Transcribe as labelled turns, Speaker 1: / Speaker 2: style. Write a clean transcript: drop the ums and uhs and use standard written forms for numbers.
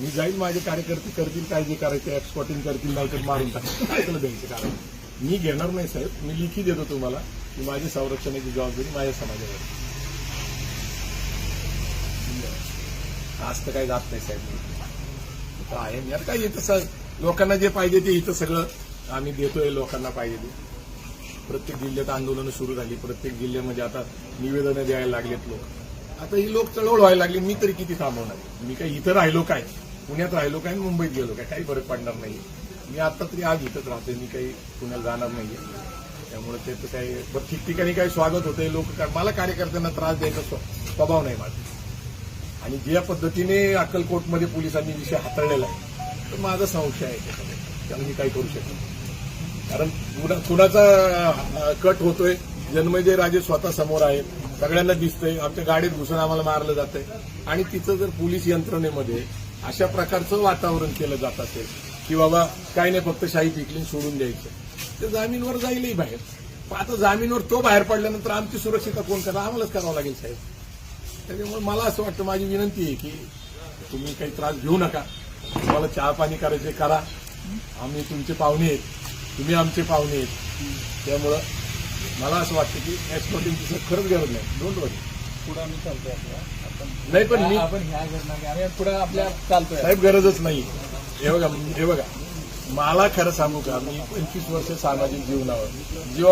Speaker 1: मी जाईल, माझे कार्यकर्ते करतील काय जे करायचे, एक्सपोर्टिंग करतील, नाही तर मारून टाकतील, काय त्याला द्यायचं कारण मी घेणार नाही साहेब. मी लिखी देतो तुम्हाला की माझी संरक्षणाची जबाबदारी माझ्या समाजावर. आज तर काही जात नाही साहेब, आहे मी आता काय तसं लोकांना जे पाहिजे ते इथं सगळं आम्ही देतोय लोकांना पाहिजे ते. प्रत्येक जिल्ह्यात आंदोलनं सुरू झाली, प्रत्येक जिल्ह्यामध्ये आता निवेदनं द्यायला लागलेत लोक. आता ही लोक चळवळ व्हायला लागली, मी तरी किती थांबवणार. मी काही इथं राहिलो काय, पुण्यात राहिलो काय, मुंबईत गेलो काय, काही फरक पडणार नाही. मी आता तरी आज इथंच राहतोय, मी काही पुण्याला जाणार नाहीये. त्यामुळे त्याचं काही ठिकठिकाणी काही स्वागत होतंय. लोक मला कार्यकर्त्यांना त्रास द्यायचा स्वभाव नाही माझा. आणि ज्या पद्धतीने अक्कलकोटमध्ये पोलिसांनी विषय हाताळलेला आहे तर माझा संशय आहे त्याच्यामध्ये, त्याला मी काही करू शकत नाही. कारण कुणाचा कट होतोय, जन्मजय राजे स्वतः समोर आहेत, सगळ्यांना दिसतंय. आमच्या गाडीत घुसून आम्हाला मारलं जातंय. आणि तिचं जर पोलीस यंत्रणेमध्ये अशा प्रकारचं वातावरण केलं जात असेल की बाबा काय नाही फक्त शाही पिकलीन सोडून द्यायचं, तर जामीनवर जाईलही बाहेर. पण आता जामीनवर तो बाहेर पडल्यानंतर आमची सुरक्षितता कोण करा, आम्हालाच करावं लागेल साहेब. त्याच्यामुळे मला असं वाटतं, माझी विनंती आहे की तुम्ही काही त्रास घेऊ नका. तुम्हाला चहा पाणी करायचे करा, आम्ही तुमचे पाहुणे आहेत, तुम्ही आमचे पाहुणे आहेत. त्यामुळं मला असं वाटतं की एक्सपोर्टिंगची खरंच गरज नाही. डोंट वरी,
Speaker 2: पुढे आम्ही चालतोय
Speaker 1: नाही पण मी
Speaker 2: आपण ह्या घडणार आम्ही पुढे आपल्या चालतोय
Speaker 1: साहेब गरजच नाही. हे बघा मला खरं सांगू का, मी 25 वर्ष सामाजिक जीवनावर